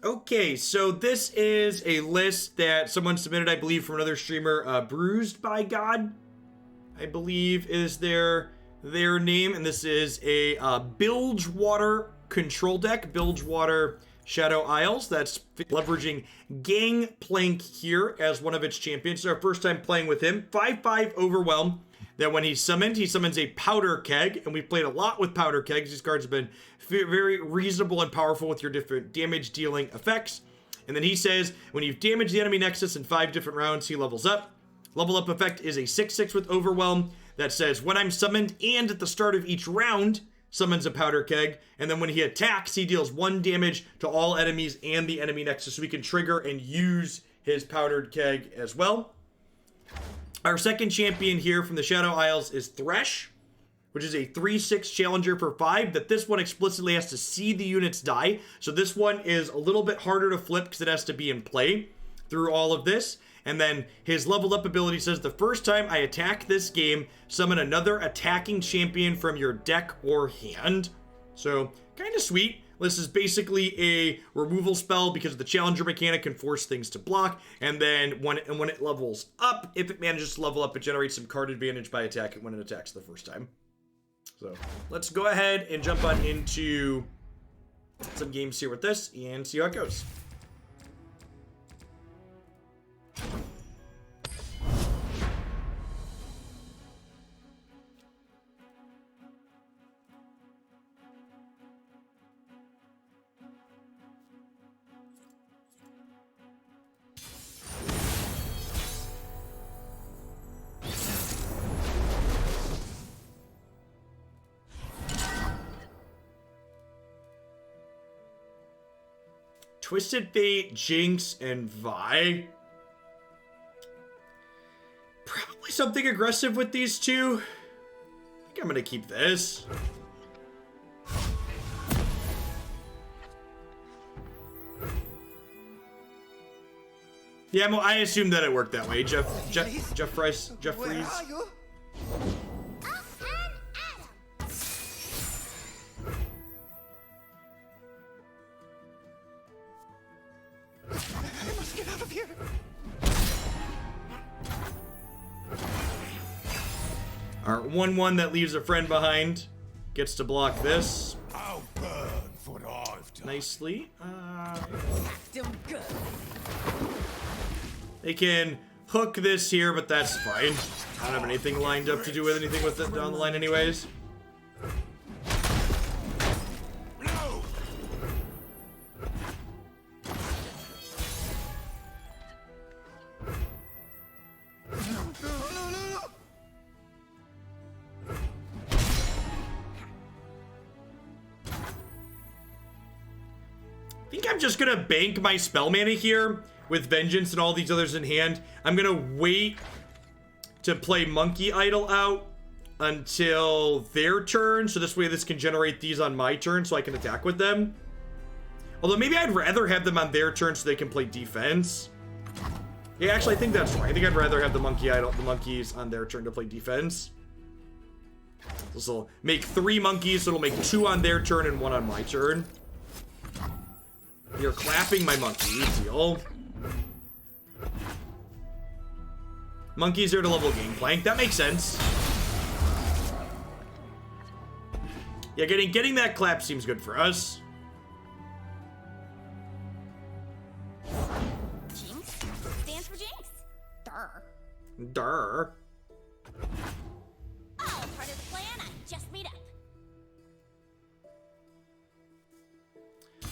Okay, so this is a list that someone submitted, I believe, from another streamer. Bruised by God, I believe, is their name. And this is a Bilgewater control deck. Bilgewater Shadow Isles. That's leveraging Gangplank here as one of its champions. It's our first time playing with him. 5/5 Overwhelm. That when he's summoned, he summons a Powder Keg, and we've played a lot with Powder Kegs. These cards have been very reasonable and powerful with your different damage dealing effects. And then he says, when you've damaged the enemy Nexus in 5 different rounds, he levels up. Level up effect is a 6/6 with Overwhelm that says, when I'm summoned and at the start of each round, summons a Powder Keg. And then when he attacks, he deals 1 damage to all enemies and the enemy Nexus. So we can trigger and use his Powdered Keg as well. Our second champion here from the Shadow Isles is Thresh, which is a 3/6 challenger for 5, that this one explicitly has to see the units die. So this one is a little bit harder to flip because it has to be in play through all of this. And then his leveled up ability says, the first time I attack this game, summon another attacking champion from your deck or hand. So kind of sweet. This is basically a removal spell because the challenger mechanic can force things to block. And then when it levels up, if it manages to level up, it generates some card advantage by attacking when it attacks the first time. So let's go ahead and jump on into some games here with this and see how it goes. Twisted Fate, Jinx, and Vi. Probably something aggressive with these two. I think I'm gonna keep this. Yeah, well, I assumed that it worked that way. Jeffries. Where are you? I must get out of here. Our 1/1 that leaves a friend behind gets to block this. I'll burn for what I've done. Nicely. Still good. They can hook this here, but that's fine. I don't have anything lined up to do with anything with it down the line anyways. No. I think I'm just gonna bank my spell mana here with Vengeance and all these others in hand. I'm gonna wait to play Monkey Idol out until their turn, so this way this can generate these on my turn so I can attack with them. Although maybe I'd rather have them on their turn so they can play defense. Yeah, actually I think that's right. I think I'd rather have the monkeys on their turn to play defense. This will make 3 monkeys, so it'll make 2 on their turn and 1 on my turn. You're clapping my monkey, deal. Monkeys are to level Gangplank. That makes sense. Yeah, getting that clap seems good for us. Jinx stands for Jinx. Durr. Durr. All part of the plan. I just made up.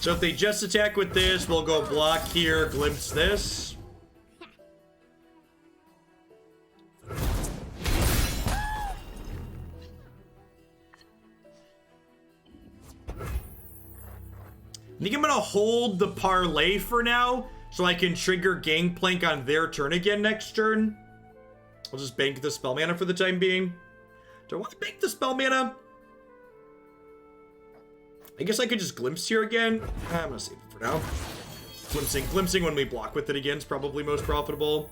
So if they just attack with this, we'll go block here, glimpse this. I think I'm gonna hold the parlay for now, so I can trigger Gangplank on their turn again next turn. I'll just bank the spell mana for the time being. Do I want to bank the spell mana? I guess I could just glimpse here again. I'm gonna save it for now. Glimpsing when we block with it again is probably most profitable.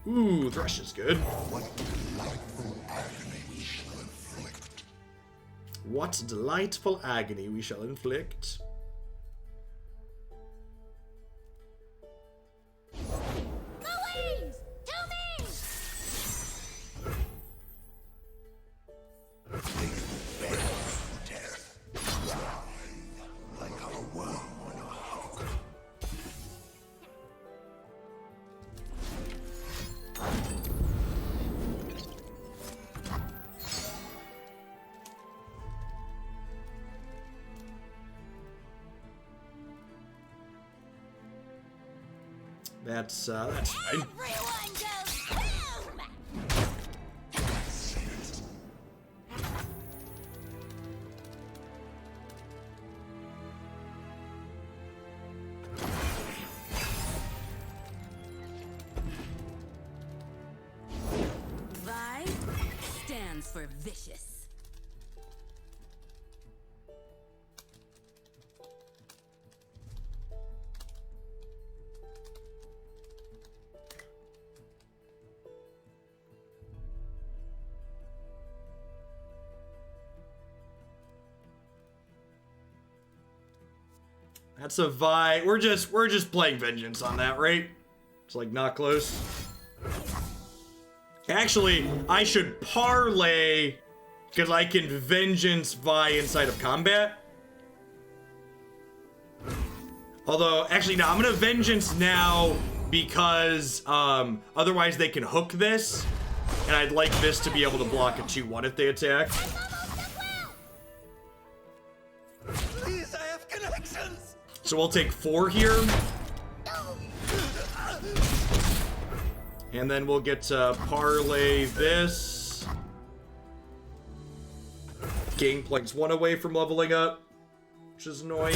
Ooh, Thresh is good. What delightful agony we shall inflict. What delightful agony we shall inflict. That's fine. Everyone goes boom! Vi stands for vicious. That's a Vi. We're just playing vengeance on that, right? It's like not close. Actually, I should parlay because I can vengeance Vi inside of combat. Although, actually, no, I'm gonna vengeance now because otherwise they can hook this, and I'd like this to be able to block a 2-1 if they attack. Please, I have connections. So we'll take 4 here. And then we'll get to parlay this. Gangplank's 1 away from leveling up, which is annoying.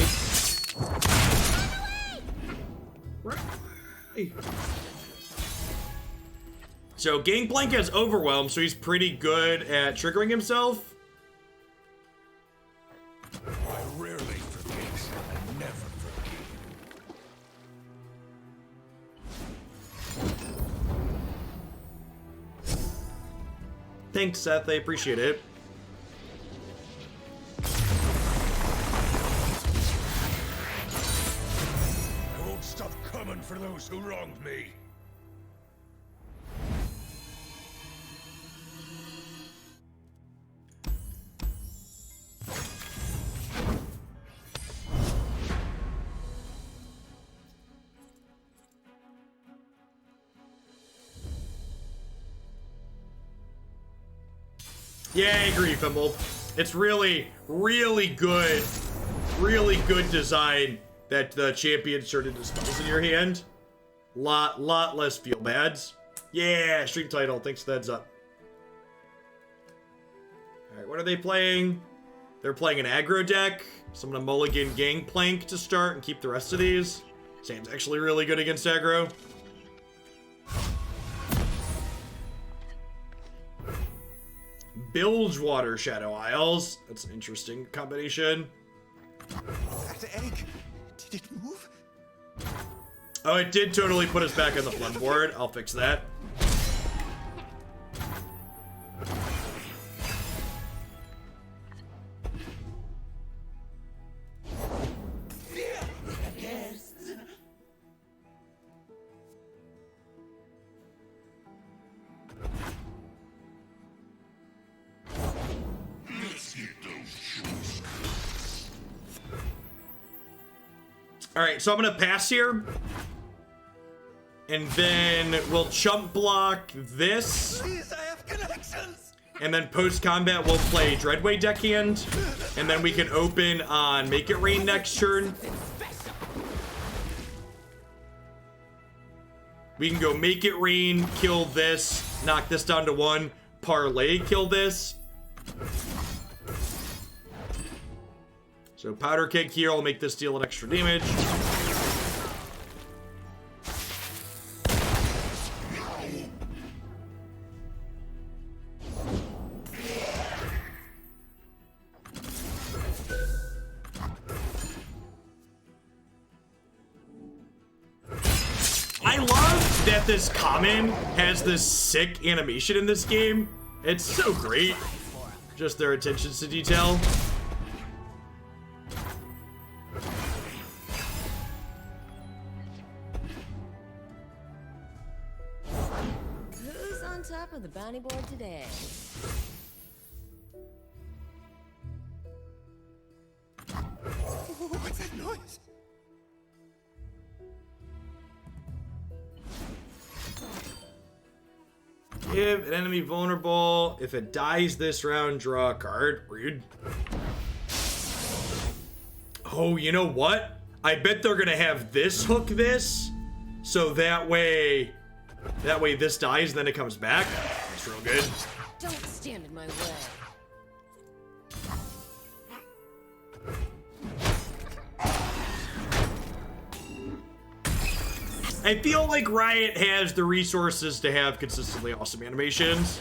So Gangplank has Overwhelm, so he's pretty good at triggering himself. I rarely forget. I never forgive. Thanks, Seth. I appreciate it. I won't stop coming for those who wronged me. Yeah, I agree, Fimble. It's really, really good design that the champion sort of dispels in your hand. Lot less feel bads. Yeah, stream title. Thanks for the heads up. All right, what are they playing? They're playing an aggro deck. So I'm gonna mulligan Gangplank to start and keep the rest of these. Sam's actually really good against aggro. Bilgewater Shadow Isles. That's an interesting combination. That egg, did it move? Oh, it did totally put us back on the flood board. I'll fix that. All right, so I'm gonna pass here, and then we'll chump block this, Please, I have connections. and then post combat we'll play Dreadway deckhand, and then we can open on Make It Rain next turn. We can go Make It Rain, kill this, knock this down to 1, parlay, kill this. So Powder Keg here will make this deal an extra damage. I love that this common has this sick animation in this game. It's so great. Just their attentions to detail. Who's on top of the bounty board today? What's that noise? Give an enemy vulnerable. If it dies this round, draw a card. Rude. Oh, you know what? I bet they're gonna have this hook this. so that way this dies, then it comes back. That's real good. Don't stand in my way. I feel like Riot has the resources to have consistently awesome animations.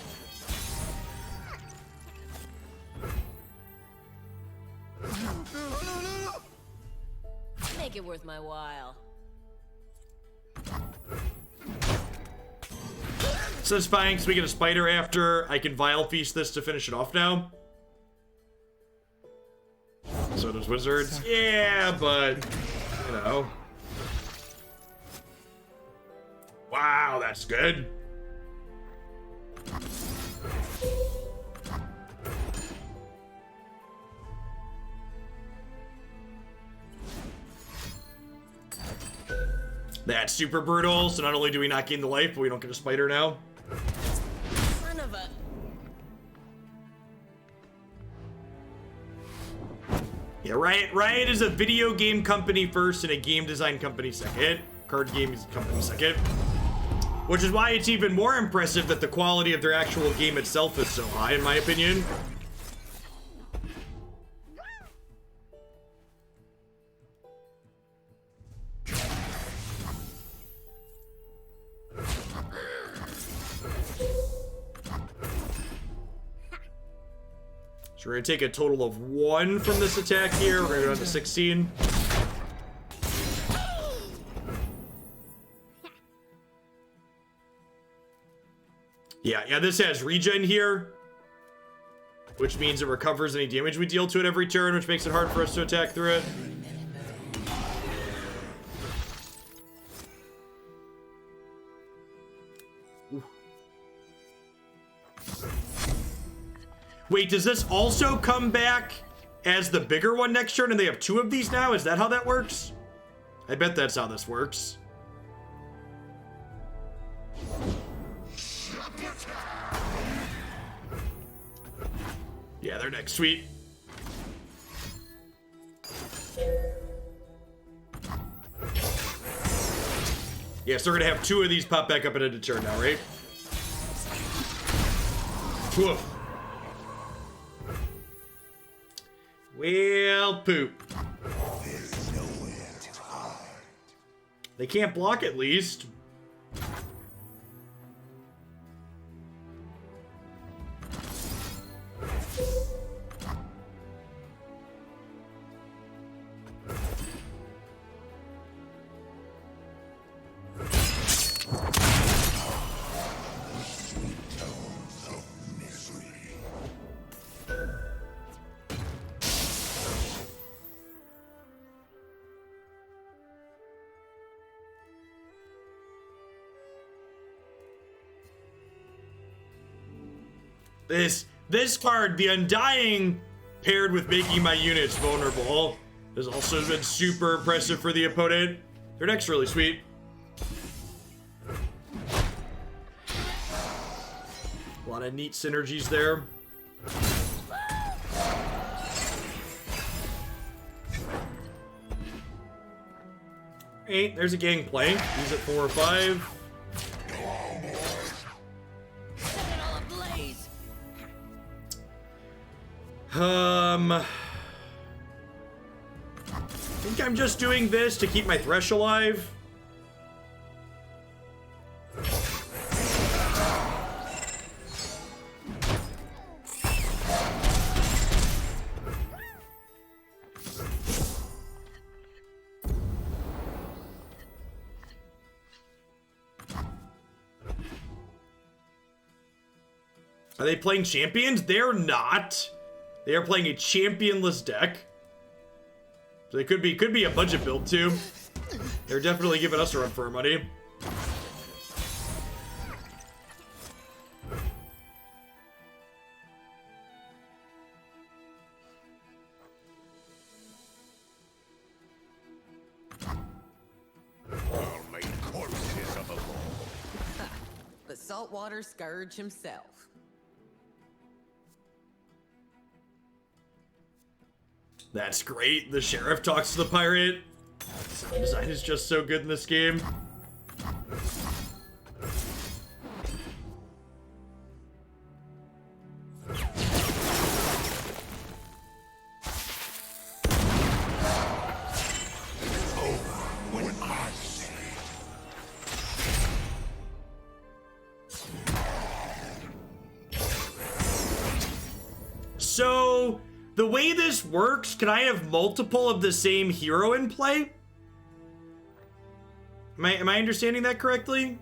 Make it worth my while. So it's fine because we get a spider after. I can Vile Feast this to finish it off now. So does Wizards. Yeah, but, you know. Wow, that's good. That's super brutal. So not only do we not gain the life, but we don't get a spider now. Son of a... Yeah, Riot is a video game company first and a game design company second. Card game company second. Which is why it's even more impressive that the quality of their actual game itself is so high, in my opinion. So we're gonna take a total of 1 from this attack here. We're gonna go down to 16. Yeah, this has regen here, which means it recovers any damage we deal to it every turn, which makes it hard for us to attack through it. Ooh. Wait, does this also come back as the bigger one next turn and they have 2 of these now? Is that how that works? I bet that's how this works. Yeah, they're next. Sweet. Yeah, so we're gonna have 2 of these pop back up at end of turn now, right? Woof. Well, poop. There's nowhere to hide. They can't block at least. This card, the Undying, paired with making my units vulnerable, has also been super impressive for the opponent. Their deck's really sweet. A lot of neat synergies there. Hey, there's a Gangplank. He's at 4 or 5. I think I'm just doing this to keep my Thresh alive. Are they playing champions? They're not. They are playing a championless deck. So they could be a budget build too. They're definitely giving us a run for our money. I'll make corpses of them all. The saltwater scourge himself. That's great. The sheriff talks to the pirate. Sound design is just so good in this game. the way this works, can I have multiple of the same hero in play? Am I understanding that correctly?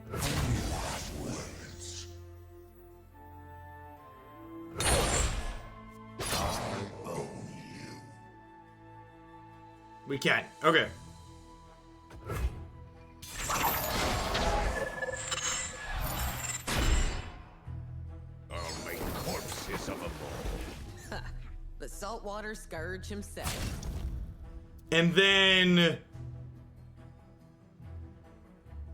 We can. Okay. I'll make corpses of them all. The saltwater scourge himself. And then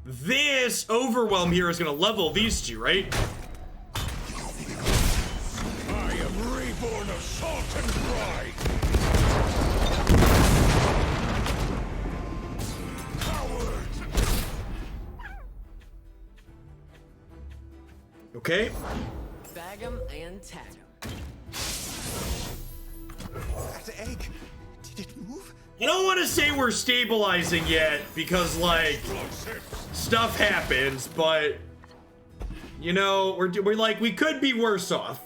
this overwhelm here is going to level these two, right? I am reborn of salt and pride. Coward! Okay. Bag 'em and tag 'em. That egg, did it move? I don't want to say we're stabilizing yet because, like, stuff happens, but you know, we're like, we could be worse off.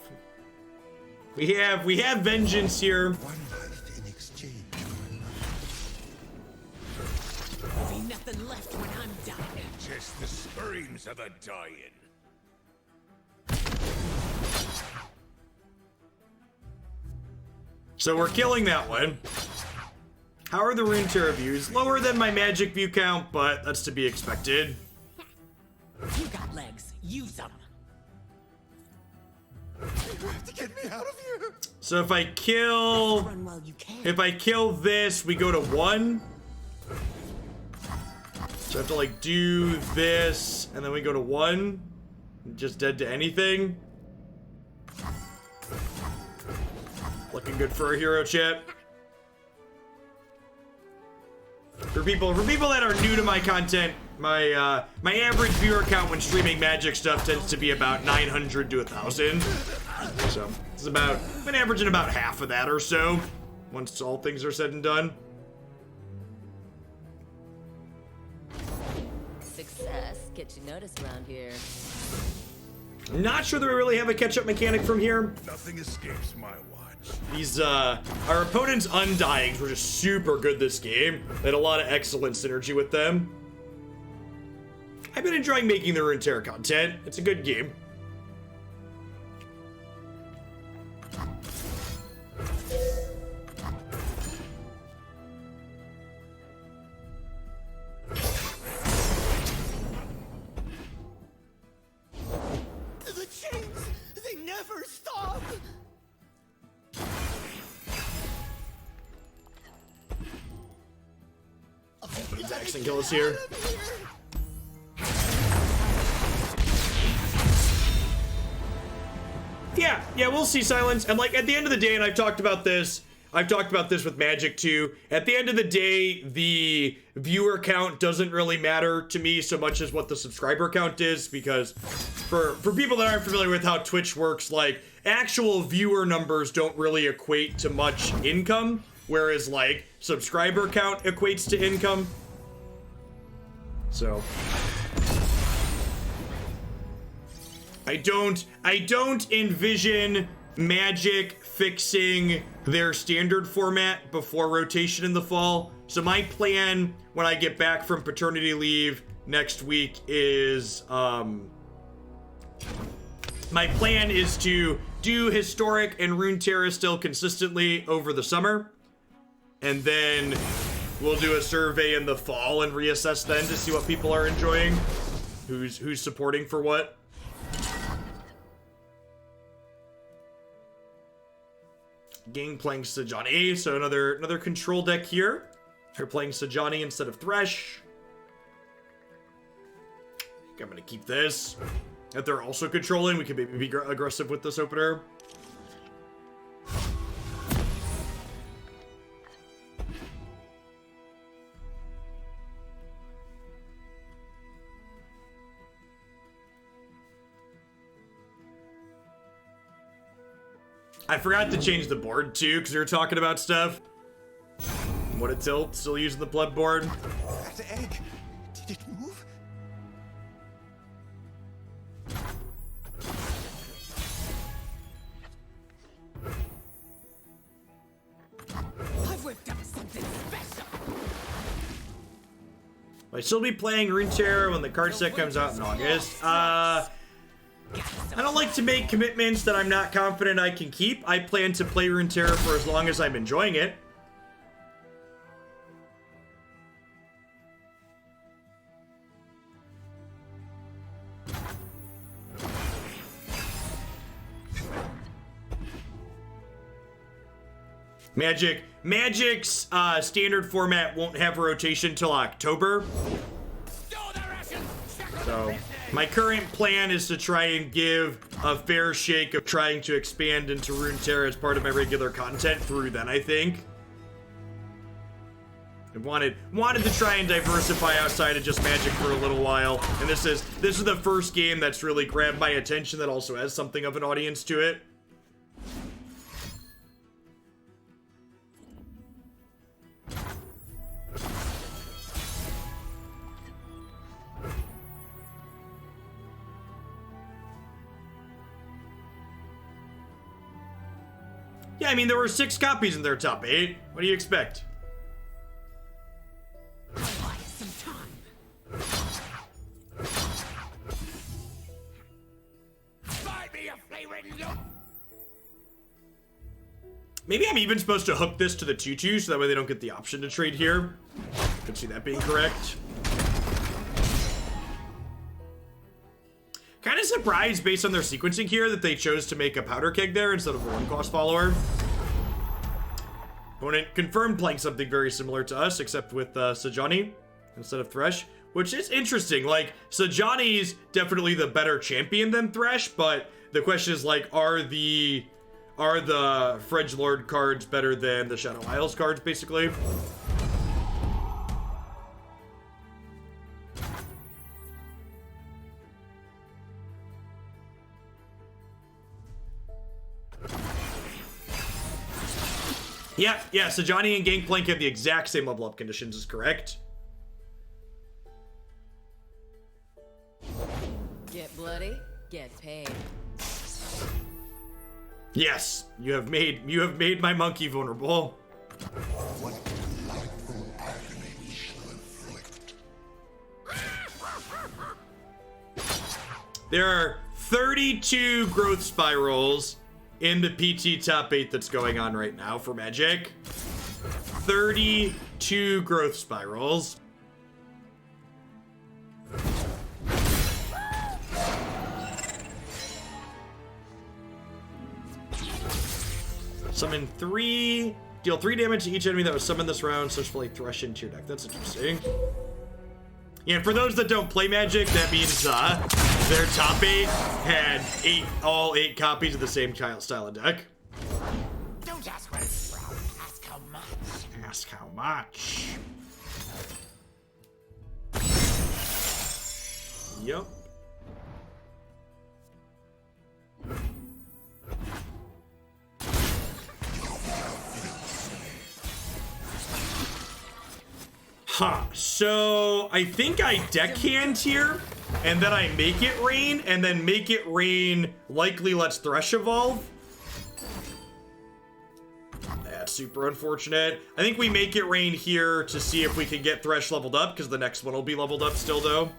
We have vengeance here. One life in exchange. There'll be nothing left when I'm dying. Just the screams of the dying. So we're killing that one. How are the Runeterra views? Lower than my magic view count, but that's to be expected. You got legs. Use them. You have to get me out of here. So if I kill, Run while you can. if I kill this, we go to 1. So I have to like do this, and then we go to 1. Just dead to anything. Looking good for a hero, chat. For people that are new to my content, my my average viewer count when streaming magic stuff tends to be about 900 to 1,000. So it's about, been averaging about half of that or so once all things are said and done. Success gets you noticed around here. Not sure that we really have a catch-up mechanic from here. Nothing escapes my watch. These, our opponent's Undyings were just super good this game. They had a lot of excellent synergy with them. I've been enjoying making the Runeterra content. It's a good game. The chains, they never stop. Dax and kill us here. Yeah, we'll see, Silence. And like at the end of the day, and I've talked about this with Magic too. At the end of the day, the viewer count doesn't really matter to me so much as what the subscriber count is, because for people that aren't familiar with how Twitch works, like actual viewer numbers don't really equate to much income, whereas like subscriber count equates to income. So I don't envision Magic fixing their standard format before rotation in the fall. So my plan when I get back from paternity leave next week is my plan is to do Historic and Runeterra still consistently over the summer, and then we'll do a survey in the fall and reassess then to see what people are enjoying, who's supporting for what. Gangplank Sajani, so another control deck here. They're playing Sajani instead of Thresh. I think I'm gonna keep this. If they're also controlling, we can maybe be aggressive with this opener. I forgot to change the board too, because we were talking about stuff. What a tilt, still using the blood board. That egg, did it move? Will I still be playing Runeterra when the card set comes out in August? I don't like to make commitments that I'm not confident I can keep. I plan to play Runeterra for as long as I'm enjoying it. Magic's standard format won't have a rotation till October. So my current plan is to try and give a fair shake of trying to expand into Runeterra as part of my regular content through then, I think. I wanted to try and diversify outside of just Magic for a little while, and this is the first game that's really grabbed my attention that also has something of an audience to it. Yeah, I mean, there were 6 copies in their top 8. What do you expect? Maybe I'm even supposed to hook this to the 2/2 so that way they don't get the option to trade here. Could see that being correct. Kind of surprised based on their sequencing here that they chose to make a powder keg there instead of a 1-cost follower. Opponent confirmed playing something very similar to us, except with Sajani instead of Thresh, which is interesting. Like, Sajani's definitely the better champion than Thresh, but the question is, like, are the Fredgelord cards better than the Shadow Isles cards, basically? Yeah, Sajani and Gangplank have the exact same level up conditions, is correct. Get bloody, get paid. Yes, you have made my monkey vulnerable. What delightful agony we shall inflict. There are 32 growth spirals in the PT top 8 that's going on right now for Magic. 32 growth spirals. Summon 3, deal 3 damage to each enemy that was summoned this round, successfully Thresh into your deck. That's interesting. Yeah, for those that don't play Magic, that means their top 8 had all 8 copies of the same style of deck. Don't ask where it's from. Ask how much. Ask how much. Yup. Huh, so I think I deckhand here, and then I make it rain, and then make it rain likely lets Thresh evolve. That's super unfortunate. I think we make it rain here to see if we can get Thresh leveled up, because the next one will be leveled up still, though.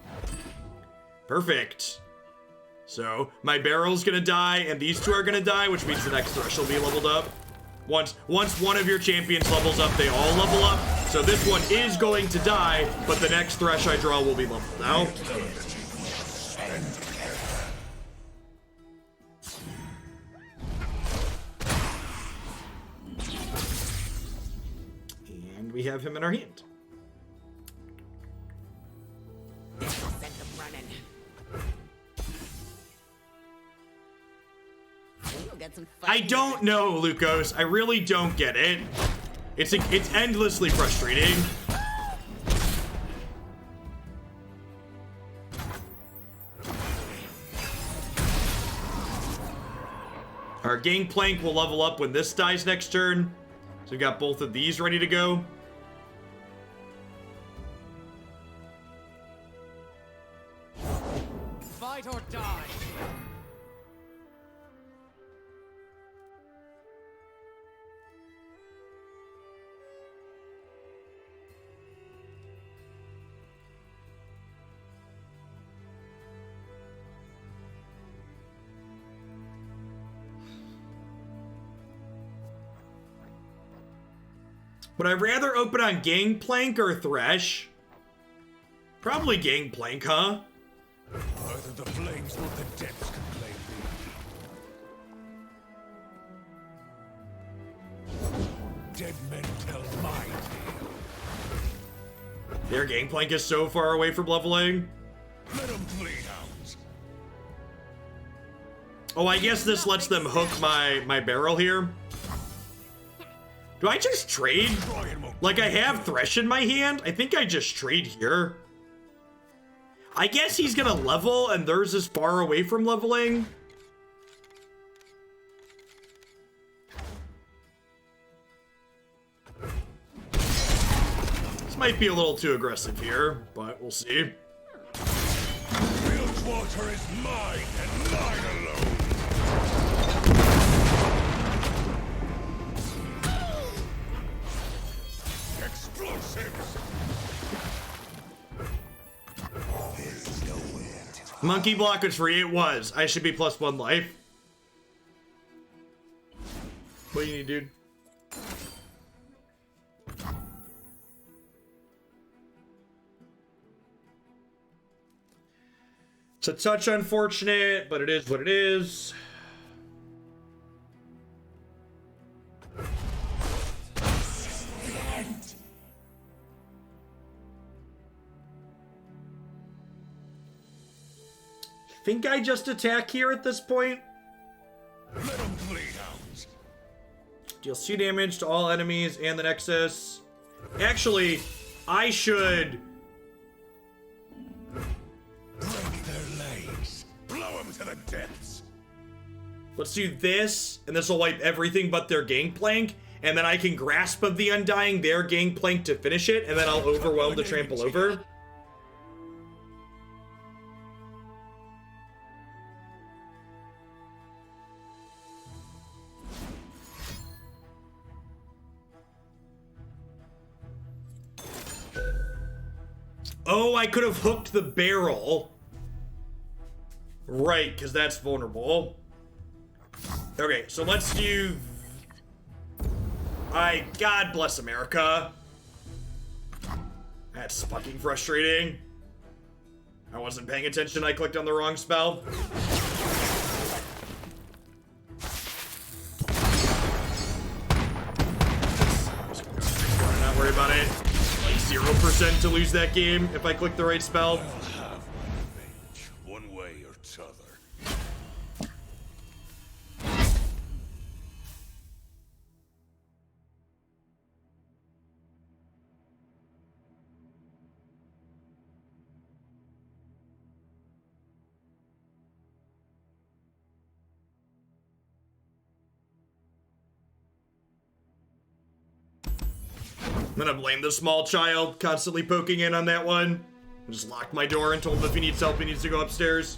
Perfect. So, my barrel's gonna die, and these 2 are gonna die, which means the next Thresh will be leveled up. Once one of your champions levels up, they all level up. So this one is going to die, but the next Thresh I draw will be leveled now. And we have him in our hand. Send them running. You'll get some I don't know, Lucos. I really don't get it. It's endlessly frustrating. Our Gangplank will level up when this dies next turn. So we got both of these ready to go. Fight or die. Would I rather open on Gangplank or Thresh? Probably Gangplank, huh? Either the flames or the depths can claim me. Dead men tell my tale. Their Gangplank is so far away from leveling. Let them bleed, hounds. Oh, I guess this lets them hook my barrel here. Do I just trade? Like, I have Thresh in my hand? I think I just trade here. I guess he's gonna level and theirs is far away from leveling. This might be a little too aggressive here, but we'll see. Bilgewater is mine and mine alone. Explosives. Monkey block was free. It was. I should be +1 life. What do you need, dude? It's a touch unfortunate, but it is what it is. Think I just attack here at this point? Let them bleed, hounds. Deal C damage to all enemies and the Nexus. Actually, I should... Break their legs. Blow them to the depths. Let's do this, and this will wipe everything but their Gangplank, and then I can Grasp of the Undying their Gangplank to finish it, and then I'll overwhelm the Trample Over. Oh, I could have hooked the barrel. Right, because that's vulnerable. Okay, so let's do... God bless America. That's fucking frustrating. I wasn't paying attention, I clicked on the wrong spell. Not worry about it. Like 0% to lose that game if I click the right spell. I'll have revenge, one way or t'other. I'm gonna blame the small child constantly poking in on that one. I just locked my door and told him if he needs help, he needs to go upstairs.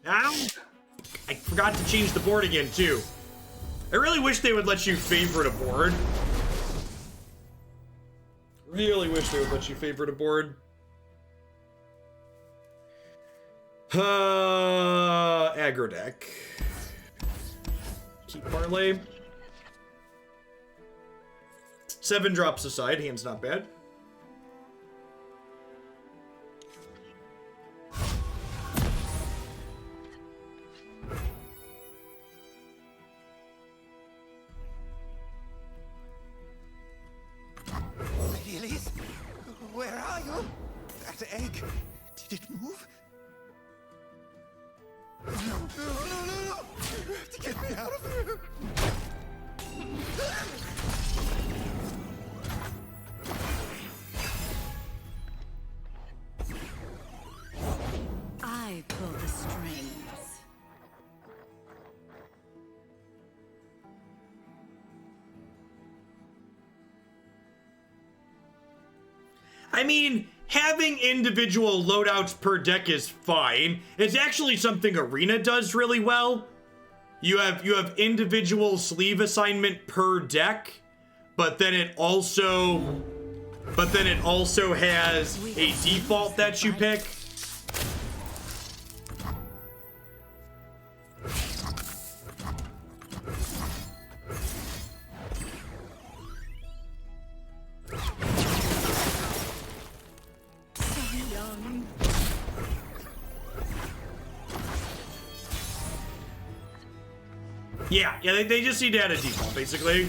Ow! I forgot to change the board again, too. I really wish they would let you favorite a board. Really wish they would let you favorite a board. Aggro deck. Keep parlay. 7 drops aside, hand's not bad. Lady Elise, where are you? That egg, did it move? No, no, no, no, no! You have to get me out of here! I pull the strings. I mean, having individual loadouts per deck is fine. It's actually something Arena does really well. You have individual sleeve assignment per deck, but then it also has a default that you pick. young. Yeah, they just need to add a default, basically.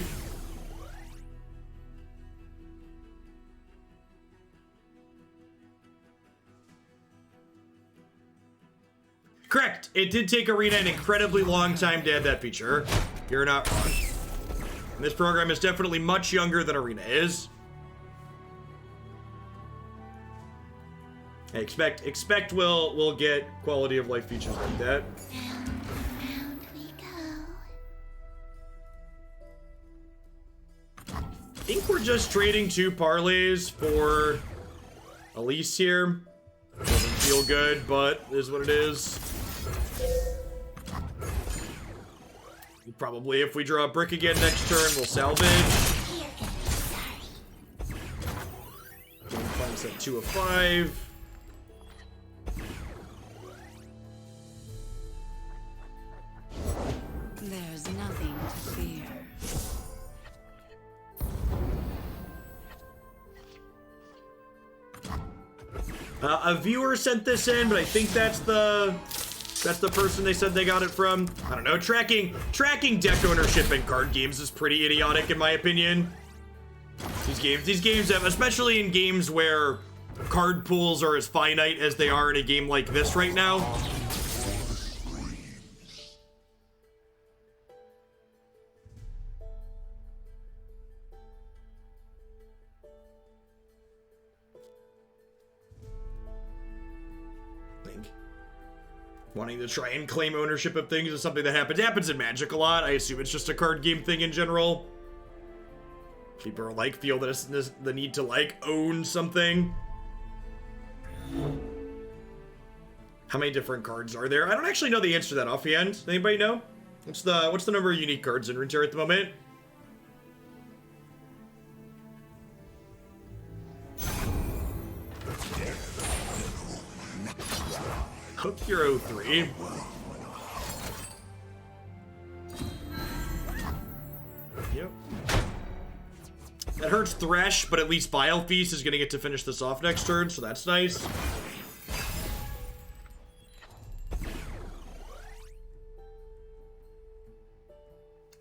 Correct. It did take Arena an incredibly long time to add that feature. You're not wrong. And this program is definitely much younger than Arena is. I expect we'll get quality of life features like that. Round we go. I think we're just trading 2 parlays for Elise here. Doesn't feel good, but it is what it is. Probably if we draw a brick again next turn, we'll salvage. You're gonna be sorry. Gangplank's at 2 of 5. There's nothing to fear. A viewer sent this in, but I think that's the person they said they got it from. I don't know. Tracking deck ownership in card games is pretty idiotic in my opinion. These games have, especially in games where card pools are as finite as they are in a game like this right now. Wanting to try and claim ownership of things is something that happens in Magic a lot. I assume it's just a card game thing in general. People are like feel that it's the need to like own something. How many different cards are there? I don't actually know the answer to that offhand. Anybody know? What's the number of unique cards in Runeterra at the moment? Hook Hero 3. Yep. That hurts Thresh, but at least Vile Feast is gonna get to finish this off next turn, so that's nice.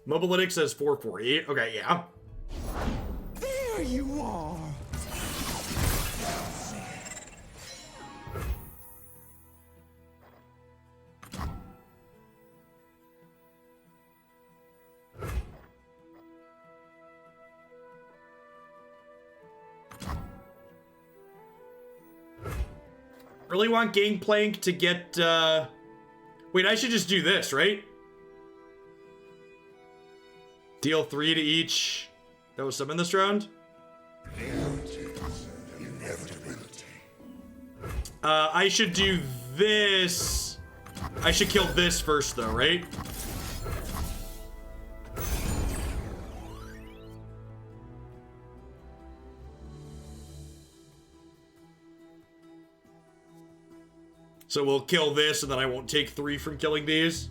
Mobilytics says 448. Okay, yeah. There you are. Really want Gangplank to get, wait, I should just do this, right? Deal 3 to each. That was summon this round? I should do this. I should kill this first, though, right? So we'll kill this, and then I won't take 3 from killing these.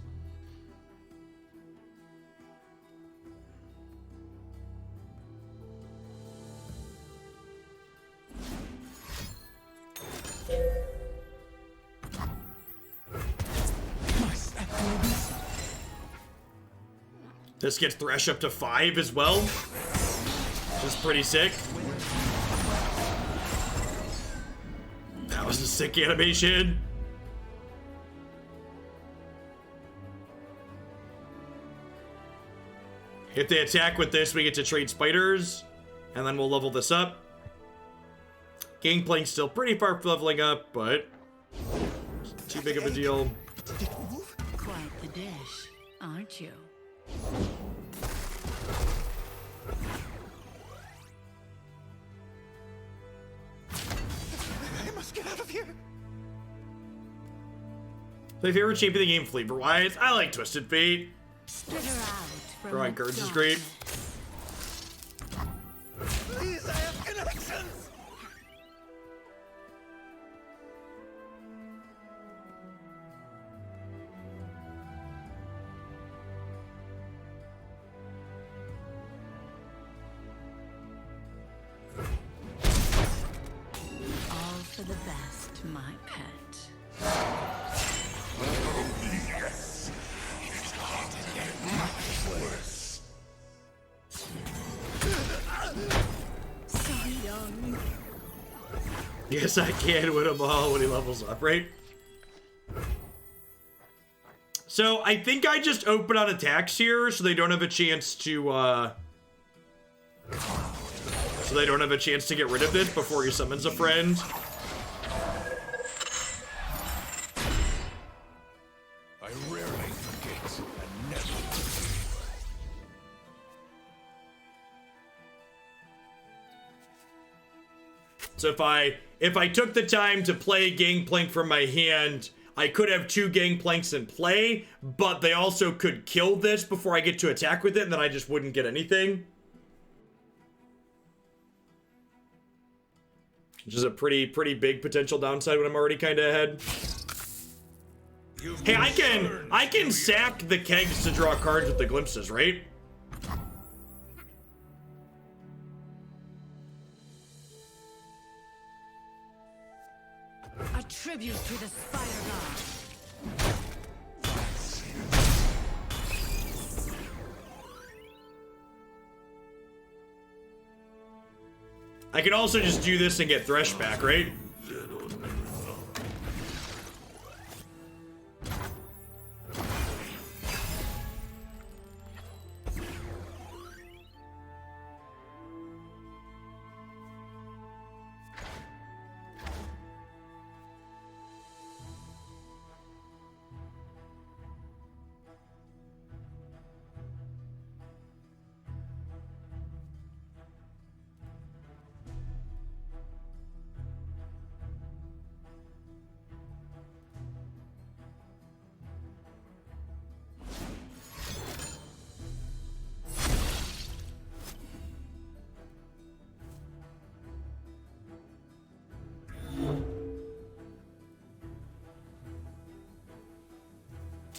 This gets Thresh up to 5 as well, which is pretty sick. That was a sick animation. If they attack with this, we get to trade spiders, and then we'll level this up. Gangplank's still pretty far from leveling up, but too big of a deal. Did it move? Quite the dish, aren't you? I must get out of here. My favorite shape of the game, flavor-wise, I like Twisted Fate. Split her out from Drawing the cards is dawn. great. Please, I have connections. All for the best, my pet. Yes. It's going to get much worse. So young. Yes, I can win them all when he levels up, right? So I think I just open on attacks here so they don't have a chance to, get rid of this before he summons a friend. I rarely forget and never. So if I took the time to play Gangplank from my hand, I could have 2 Gangplanks in play, but they also could kill this before I get to attack with it, and then I just wouldn't get anything. Which is a pretty big potential downside when I'm already kind of ahead. Hey, I can sack the kegs to draw cards with the glimpses, right? A tribute to the Spider God. I can also just do this and get Thresh back, right?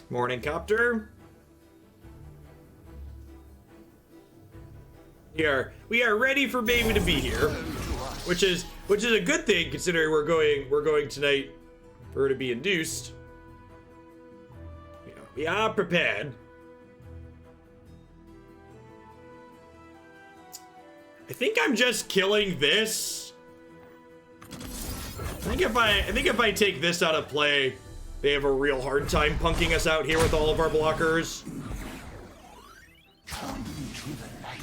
Morning, Copter. We are ready for baby to be here, which is a good thing considering we're going tonight for her to be induced. You know, we are prepared. I think I'm just killing this. I think if I take this out of play, they have a real hard time punking us out here with all of our blockers. Come to the light.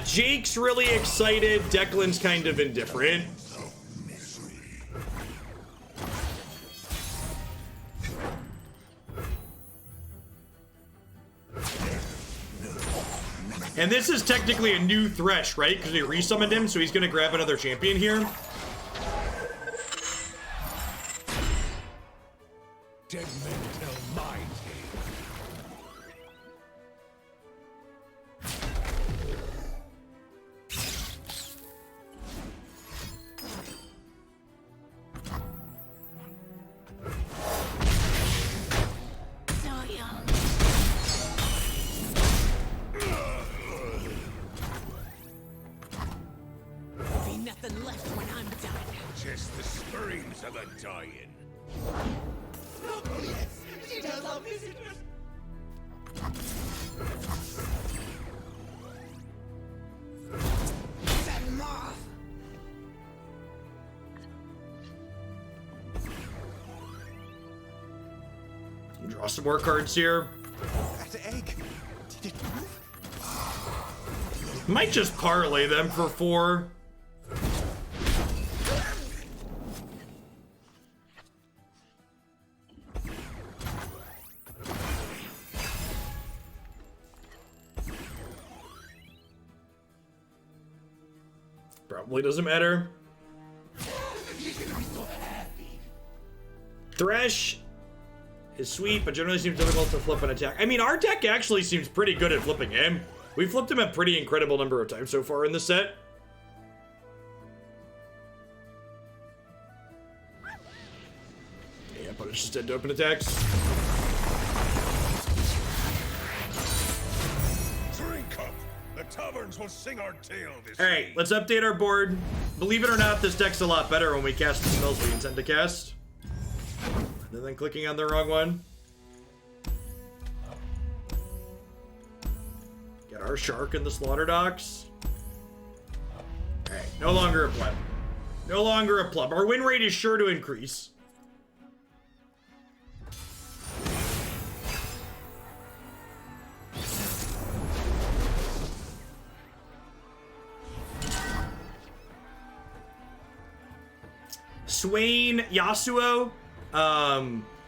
Jake's really excited. Declan's kind of indifferent. And this is technically a new Thresh, right? Because we resummoned him, so he's gonna grab another champion here. Dead men tell my tale. So young. There'll be nothing left when I'm done. Just the screams of a dying. Draw some more cards here. That egg, did it move? Might just parlay them for 4. Probably doesn't matter. Thresh is sweet, but generally seems difficult to flip an attack. I mean, our deck actually seems pretty good at flipping him. We flipped him a pretty incredible number of times so far in the set. Yeah, but it's just dead to open attacks. horns will sing our tale this All right, let's update our board. Believe it or not, this deck's a lot better when we cast the spells we intend to cast. Rather than clicking on the wrong one. Get our shark in the slaughter docks. All right, no longer a pleb. No longer a pleb. Our win rate is sure to increase. Swain, Yasuo,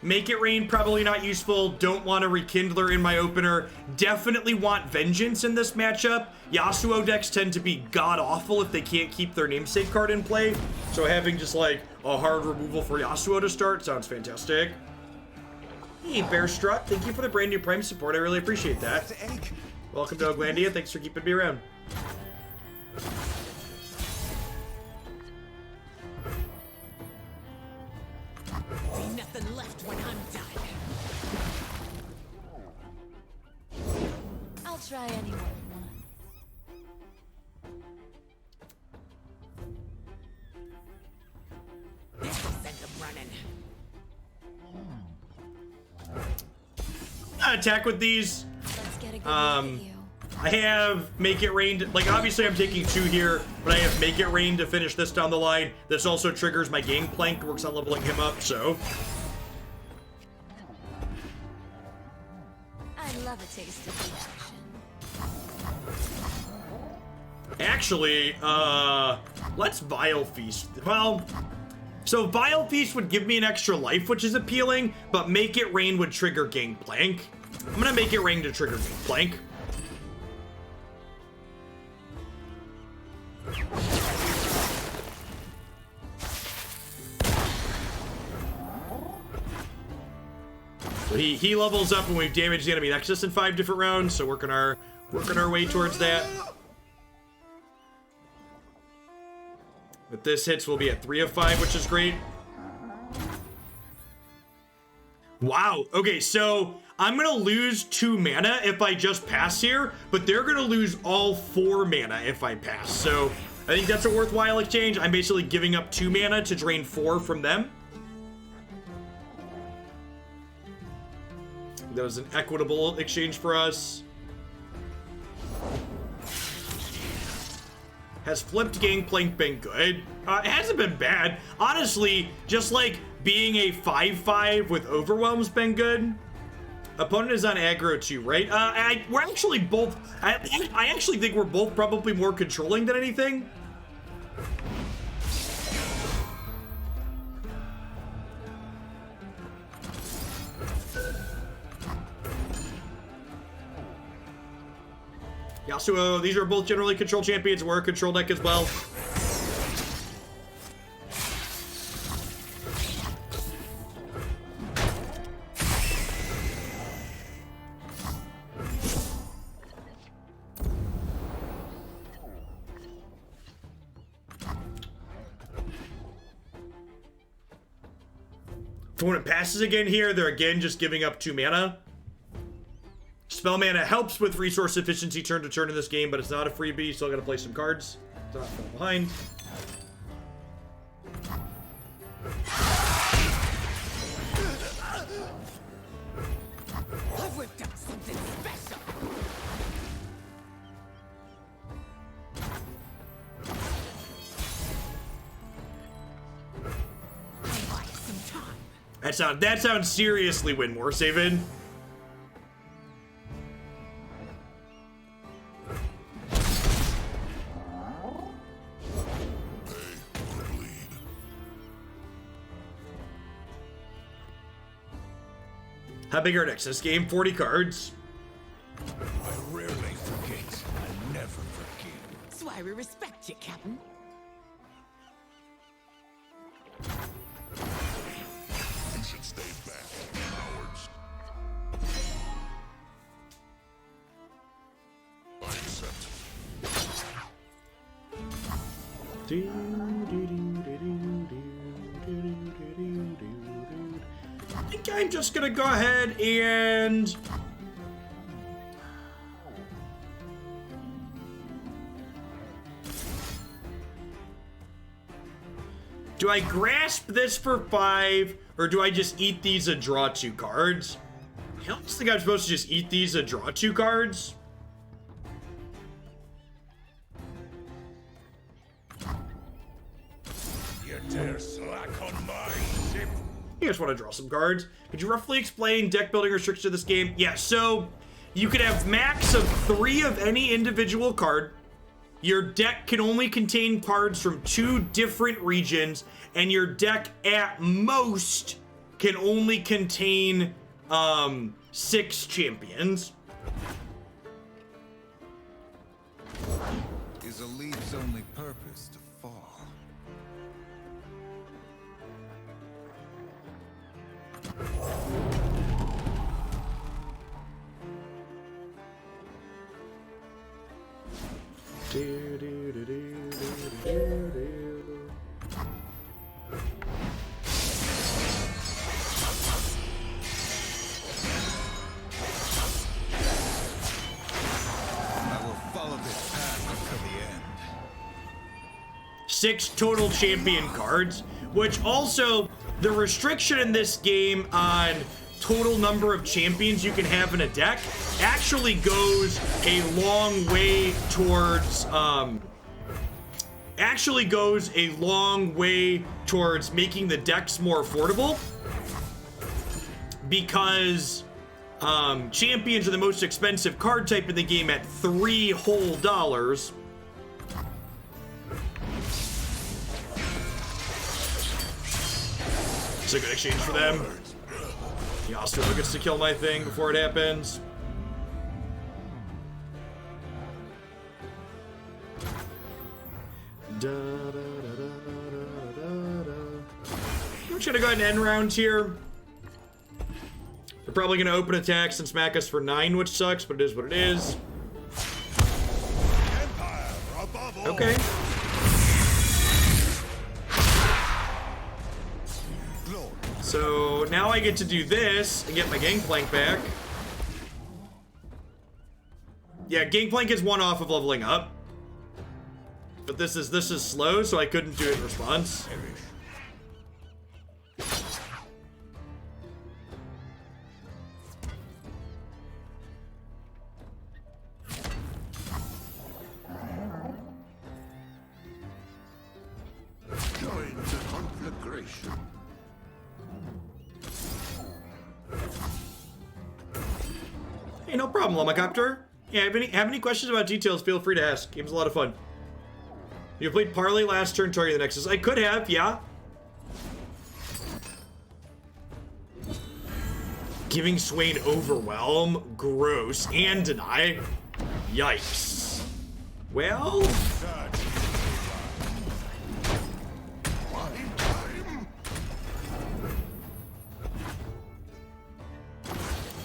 Make It Rain, probably not useful. Don't want a Rekindler in my opener. Definitely want Vengeance in this matchup. Yasuo decks tend to be god-awful if they can't keep their namesake card in play. So having just like a hard removal for Yasuo to start sounds fantastic. Hey, Bear Strut, thank you for the brand new Prime support. I really appreciate that. Welcome to Oglandia. Thanks for keeping me around. Be nothing left when I'm done. I'll try anyone. This will send them running. Attack with these. Let's get a good look at you. I have Make It Rain, like obviously I'm taking 2 here, but I have Make It Rain to finish this down the line. This also triggers my Gangplank, works on leveling him up, so. I love a taste of the action. Actually, let's Vile Feast. Well, so Vile Feast would give me an extra life, which is appealing, but Make It Rain would trigger Gangplank. I'm gonna Make It Rain to trigger Gangplank. So he levels up when we've damaged the enemy nexus in 5 different rounds, so working our way towards that. If this hits, we'll be at 3 of 5, which is great. Wow. Okay, so I'm gonna lose 2 mana if I just pass here, but they're gonna lose all 4 mana if I pass. So I think that's a worthwhile exchange. I'm basically giving up 2 mana to drain 4 from them. That was an equitable exchange for us. Has flipped Gangplank been good? It hasn't been bad. Honestly, just like being a 5/5 with Overwhelm's been good. Opponent is on aggro too, right? We're actually both... I actually think we're both probably more controlling than anything. Yasuo, these are both generally control champions. We're a control deck as well. So when it passes again here, they're again just giving up 2 mana. Spell mana helps with resource efficiency turn to turn in this game, but it's not a freebie. You still gotta play some cards. So not fall behind. I've whipped up something special. I'll buy some time. That sounds seriously Winmore, Saven. How big are decks this game? 40 cards. I rarely forget. I never forgive. That's why we respect you, Captain. You should stay back, cowards. I accept. I think I'm just gonna go ahead and Do I grasp this for 5, or do I just eat these and draw 2 cards? I almost think I'm supposed to just eat these and draw 2 cards. You dare slack on my ship? You just want to draw some cards. Could you roughly explain deck building restrictions to this game? Yeah, so you could have max of 3 of any individual card. Your deck can only contain cards from 2 different regions, and your deck at most can only contain 6 champions. Is a leaf's only purpose to fall? I will follow this path until the end. 6 total champion cards, which also, the restriction in this game on total number of champions you can have in a deck actually goes a long way towards, making the decks more affordable, because champions are the most expensive card type in the game at $3 whole. It's a good exchange for them. Yasuo gets to kill my thing before it happens. I'm just gonna go ahead and end round here. They're probably gonna open attacks and smack us for 9, which sucks, but it is what it is. Empire above all. Okay. So now I get to do this and get my Gangplank back. Yeah, Gangplank is 1 off of leveling up. But this is slow, so I couldn't do it in response. Join the conflagration. Hey, no problem, Helicopter. Yeah, have any questions about details, feel free to ask. Game's a lot of fun. You played Parley last turn, target the Nexus. I could have, yeah. Giving Swain Overwhelm, gross, and deny. Yikes. Well,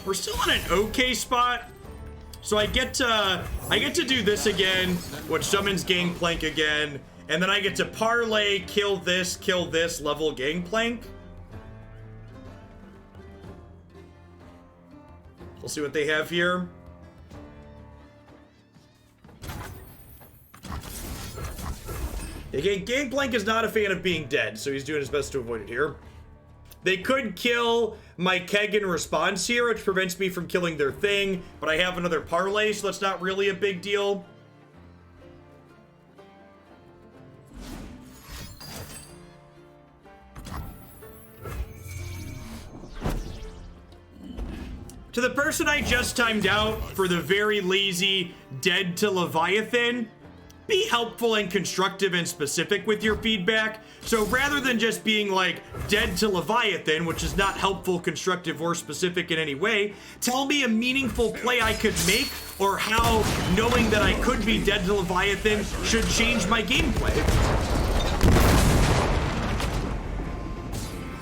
we're still in an okay spot. So I get to do this again, which summons Gangplank again, and then I get to parlay, kill this, level Gangplank. We'll see what they have here. Again, Gangplank is not a fan of being dead, so he's doing his best to avoid it here. They could kill my keg in response here, which prevents me from killing their thing, but I have another parlay, so that's not really a big deal. To the person I just timed out for the very lazy dead to Leviathan, be helpful and constructive and specific with your feedback. So rather than just being like dead to Leviathan, which is not helpful, constructive, or specific in any way, tell me a meaningful play I could make or how knowing that I could be dead to Leviathan should change my gameplay.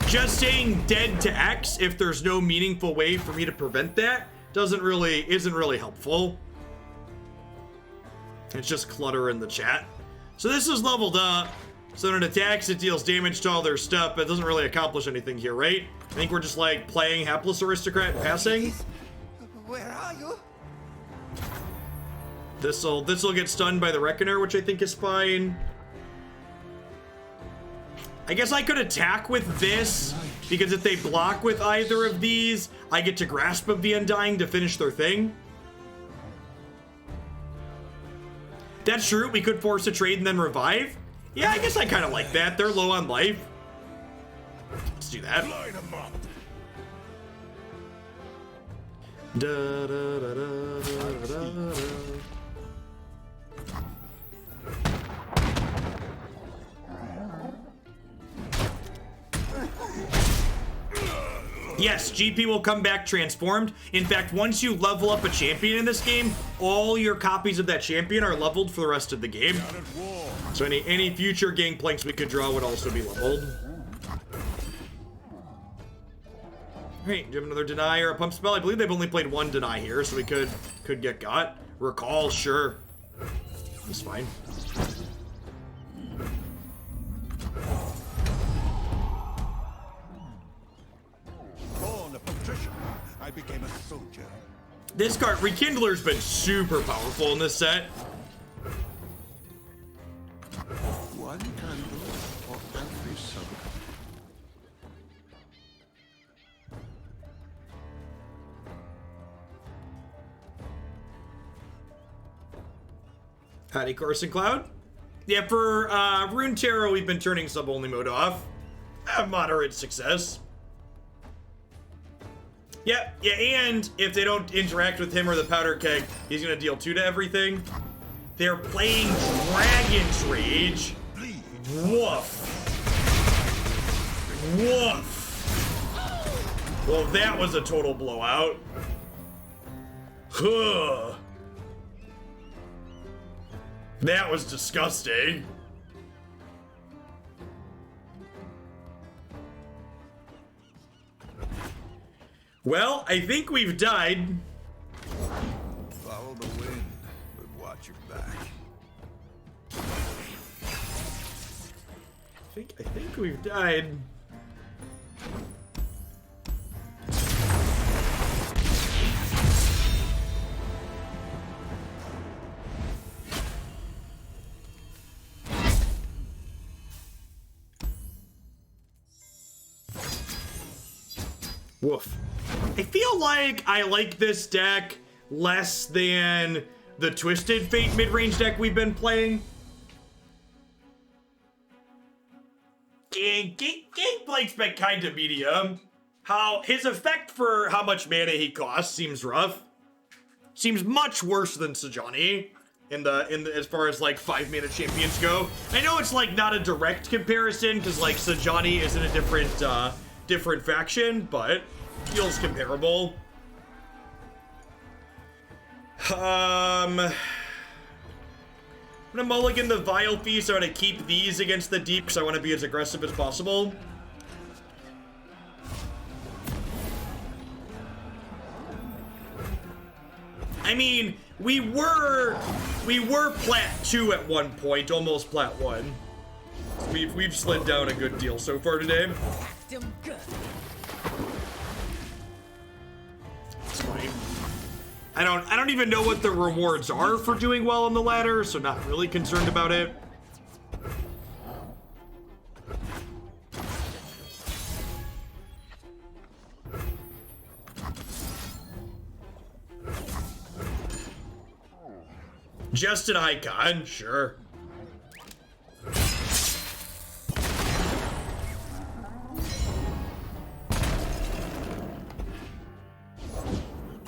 Just saying dead to X if there's no meaningful way for me to prevent that isn't really helpful. It's just clutter in the chat. So this is leveled up. So when it attacks, it deals damage to all their stuff, but it doesn't really accomplish anything here, right? I think we're just like playing Hapless Aristocrat and passing. Where are you? This'll get stunned by the Reckoner, which I think is fine. I guess I could attack with this, because if they block with either of these, I get to Grasp of the Undying to finish their thing. That's true, we could force a trade and then revive. Yeah, I guess I kind of like that. They're low on life. Let's do that. Line 'em up. Da, da, da, da, da, da, da. Yes, GP will come back transformed. In fact, once you level up a champion in this game, all your copies of that champion are leveled for the rest of the game. So any future Gangplanks we could draw would also be leveled. Alright, do you have another deny or a pump spell? I believe they've only played one deny here, so we could get got. Recall, sure. That's fine. Born a patrician, I became a soldier. This card, Rekindler's been super powerful in this set. One candle for every soul. Howdy, Corson Cloud. Yeah, for Runeterra, we've been turning sub-only mode off. Moderate success. Yeah, and if they don't interact with him or the powder keg, he's gonna deal 2 to everything. They're playing Dragon's Rage. Woof. Woof. Well, that was a total blowout. Huh. That was disgusting. Well, I think we've died. Follow the wind, but watch your back. I think we've died. Woof. I feel like I like this deck less than the Twisted Fate mid-range deck we've been playing. Gangplank's been kind of medium. How his effect for how much mana he costs seems rough. Seems much worse than Sajani in the as far as like 5-mana champions go. I know it's like not a direct comparison because like Sajani is in a different faction, but feels comparable. I'm gonna mulligan the Vile Feast. I'm gonna keep these against the Deep because I want to be as aggressive as possible. I mean, we were plat 2 at one point, almost plat 1. We've slid down a good deal so far today. Act 'em good. It's fine. I don't even know what the rewards are for doing well on the ladder, so not really concerned about it. Just an icon, sure.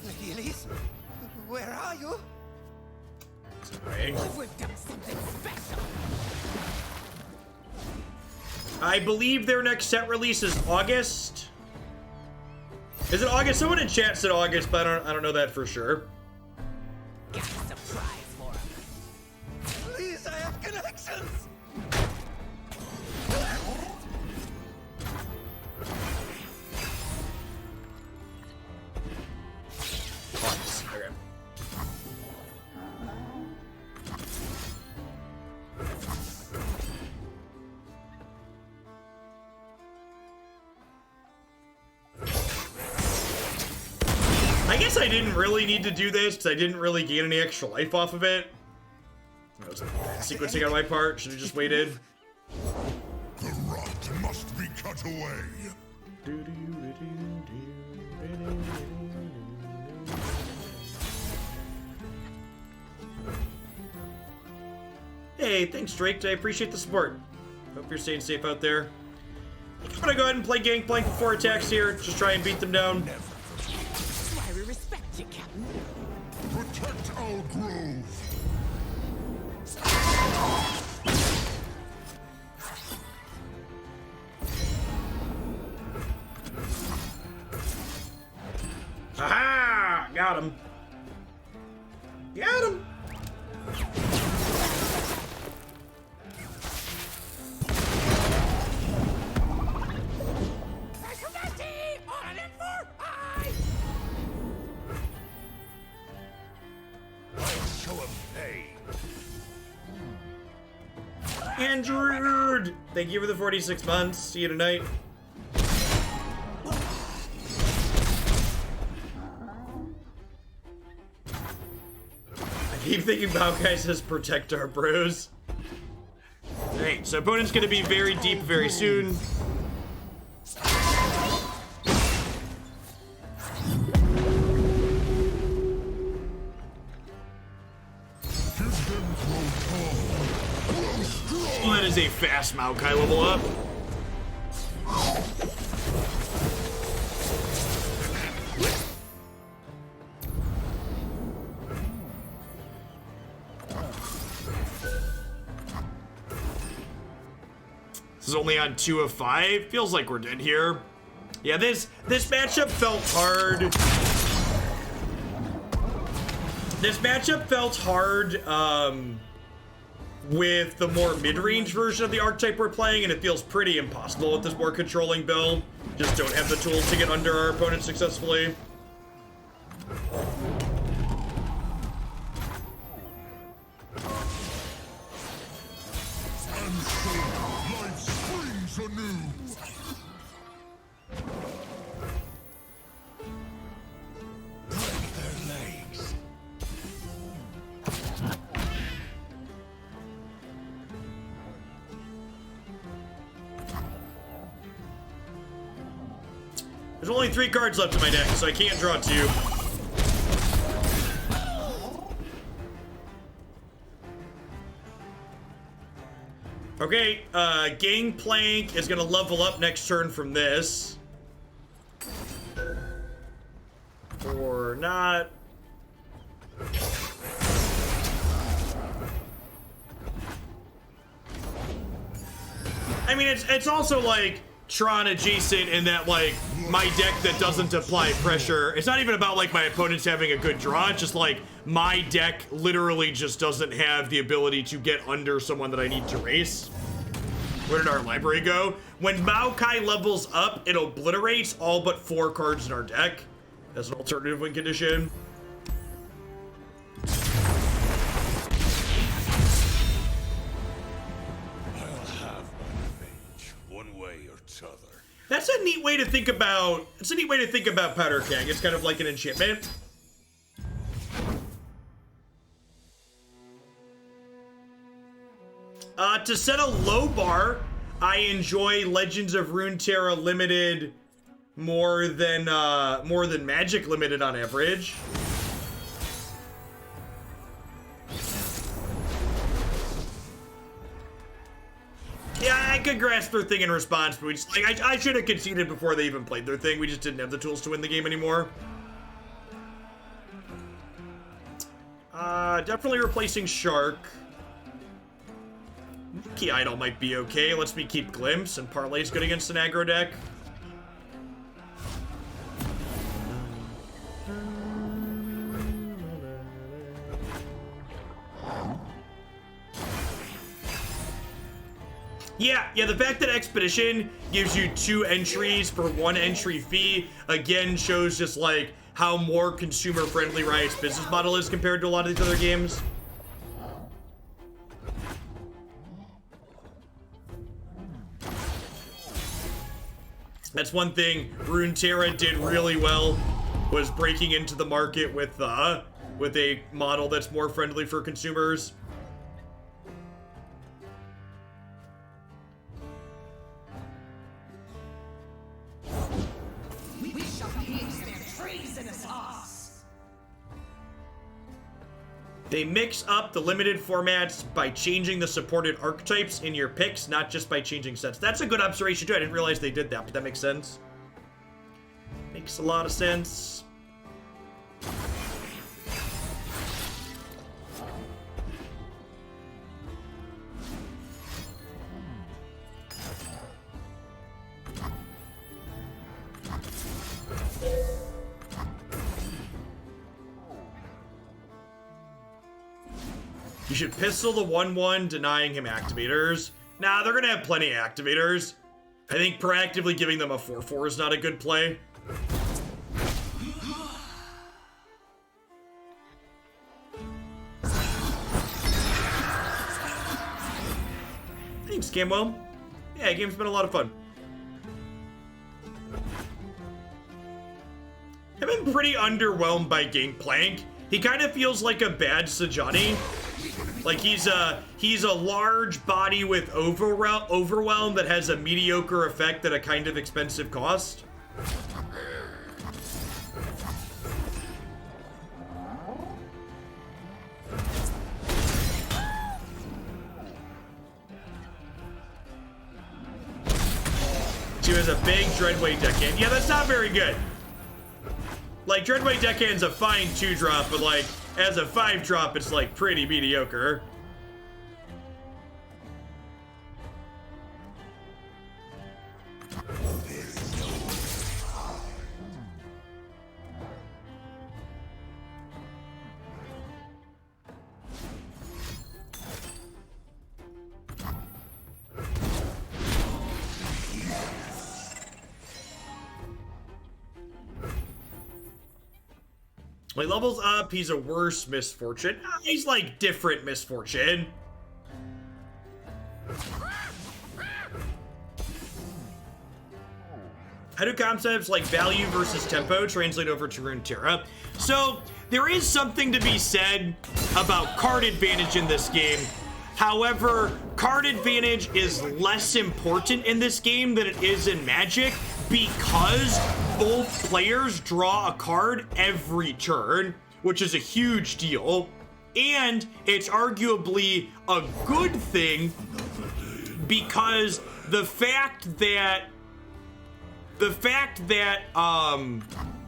Achilles, where are you? Sorry. We've done something special. I believe their next set release is August. Is it August? Someone in chat said August, but I don't know that for sure. Got a surprise for him. Please, I have connections. August. Okay. I guess I didn't really need to do this because I didn't really gain any extra life off of it. That was sequencing on my part. Should have just waited. The rot heart must be cut away. Hey, thanks, Drake. I appreciate the support. Hope you're staying safe out there. I'm gonna go ahead and play Gangplank before attacks here. Just try and beat them down. That's why we respect you, Captain. Protect our grove. Aha! Got him. Got him. I'll show him pain. Andrew! Thank you for the 46 months. See you tonight. I keep thinking Maokai says protect our bros. Alright, so opponent's gonna be very deep very soon. Oh, that is a fast Maokai level up. This is only on 2 of 5. Feels like we're dead here. Yeah, this matchup felt hard. This matchup felt hard with the more mid-range version of the archetype we're playing, and it feels pretty impossible with this more controlling build. Just don't have the tools to get under our opponent successfully. And so life springs anew. Break their legs. There's only 3 cards left in my deck, so I can't draw 2. Okay, Gangplank is gonna level up next turn from this. Or not. I mean, it's also like Tron adjacent in that, like, my deck that doesn't apply pressure. It's not even about, like, my opponents having a good draw. It's just, like, my deck literally just doesn't have the ability to get under someone that I need to race. Where did our library go? When Maokai levels up, it obliterates all but 4 cards in our deck as an alternative win condition. I'll have my revenge, one way or t'other. That's a neat way to think about. It's a neat way to think about Powder Keg. It's kind of like an enchantment. To set a low bar, I enjoy Legends of Runeterra Limited more than Magic Limited on average. Yeah, I could grasp their thing in response, but we just, like, I should have conceded before they even played their thing. We just didn't have the tools to win the game anymore. Definitely replacing Shark. Key Idol might be okay. Lets me keep Glimpse, and Parlay's good against an aggro deck. Yeah, the fact that Expedition gives you 2 entries for 1 entry fee, again, shows just, like, how more consumer-friendly Riot's business model is compared to a lot of these other games. That's one thing Runeterra did really well, was breaking into the market with a model that's more friendly for consumers. They mix up the limited formats by changing the supported archetypes in your picks, not just by changing sets. That's a good observation too. I didn't realize they did that, but that makes sense. Makes a lot of sense. You should pistol the 1/1, denying him activators. Nah, they're gonna have plenty of activators. I think proactively giving them a 4/4 is not a good play. Thanks, Gamwell. Yeah, game's been a lot of fun. I've been pretty underwhelmed by Gangplank. He kind of feels like a bad Sajani. Like he's a large body with overwhelm that has a mediocre effect at a kind of expensive cost. She has a big Dreadway Deckhand. Yeah, that's not very good. Like, Dreadway Deckhand's a fine 2-drop, but like, as a 5-drop, it's like pretty mediocre. When he levels up, he's a worse misfortune. He's like different misfortune. How do concepts like value versus tempo translate over to Runeterra? So there is something to be said about card advantage in this game. However, card advantage is less important in this game than it is in Magic because both players draw a card every turn, which is a huge deal. And it's arguably a good thing because the fact that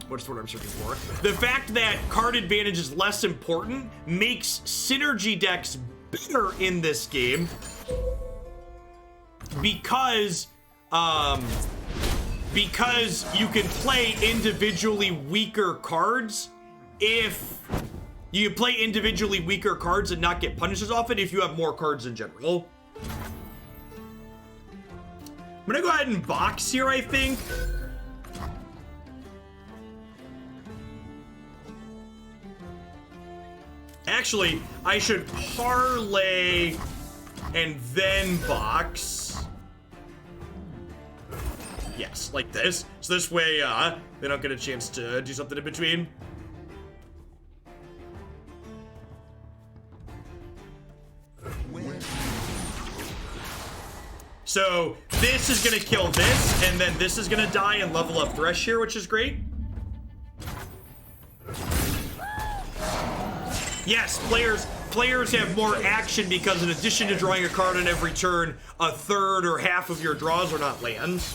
what's the word I'm searching for? The fact that card advantage is less important makes synergy decks better in this game because you can play individually weaker cards if you play individually weaker cards and not get punished as often if you have more cards in general. I'm gonna go ahead and box here, I think. Actually, I should parlay and then box. Yes, like this. So this way, they don't get a chance to do something in between. So this is gonna kill this, and then this is gonna die and level up Thresh here, which is great. Yes, players have more action because in addition to drawing a card on every turn, a third or half of your draws are not lands.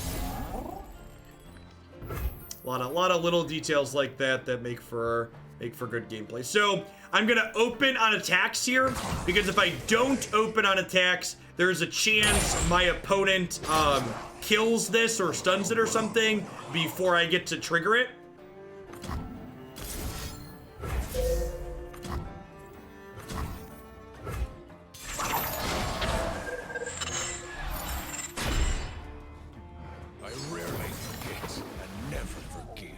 A lot of little details like that that make for good gameplay. So I'm gonna open on attacks here because if I don't open on attacks, there's a chance my opponent kills this or stuns it or something before I get to trigger it. I rarely forget and never forgive.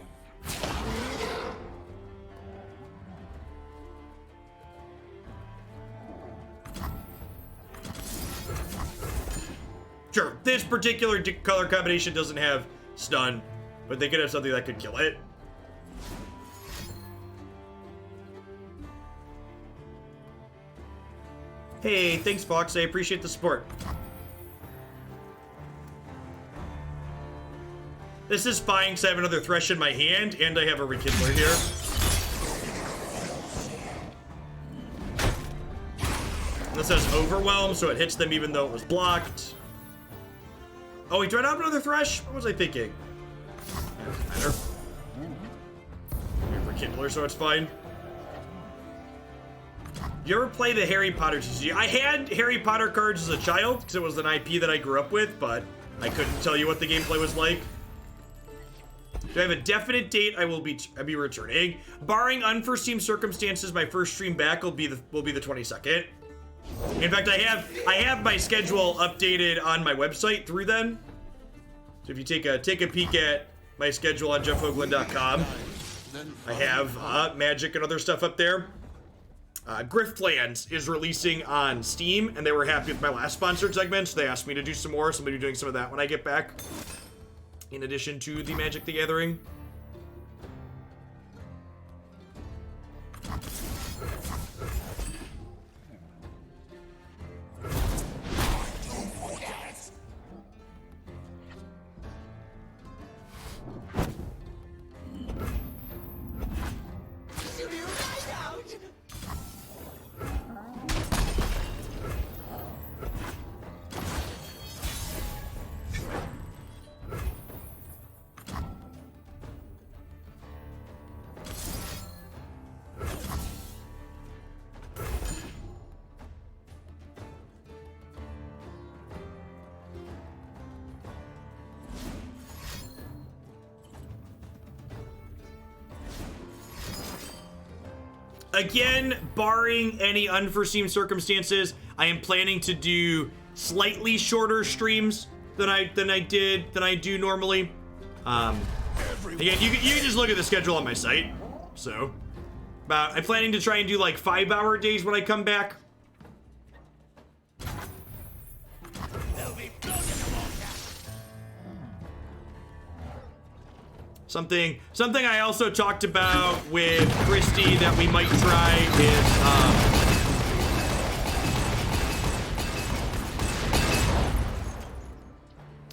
Sure, this particular color combination doesn't have stun, but they could have something that could kill it. Hey, thanks, Fox. I appreciate the support. This is fine because I have another Thresh in my hand, and I have a Rekindler here. And this has Overwhelm, so it hits them even though it was blocked. Oh, he tried out another Thresh? What was I thinking? Yeah, doesn't matter. We're Kindler, so it's fine. You ever play the Harry Potter TCG? I had Harry Potter cards as a child, because it was an IP that I grew up with, but I couldn't tell you what the gameplay was like. Do I have a definite date I will be returning? Barring unforeseen circumstances, my first stream back will be the 22nd. In fact, I have my schedule updated on my website through then. So if you take a peek at my schedule on jeffhoagland.com, I have Magic and other stuff up there. Griff Plans is releasing on Steam, and they were happy with my last sponsored segment, so they asked me to do some more, so I'm going to be doing some of that when I get back. In addition to the Magic the Gathering. Again, barring any unforeseen circumstances, I am planning to do slightly shorter streams than I do normally. Again, you can just look at the schedule on my site. So, I'm planning to try and do like 5-hour days when I come back. Something I also talked about with Christy that we might try is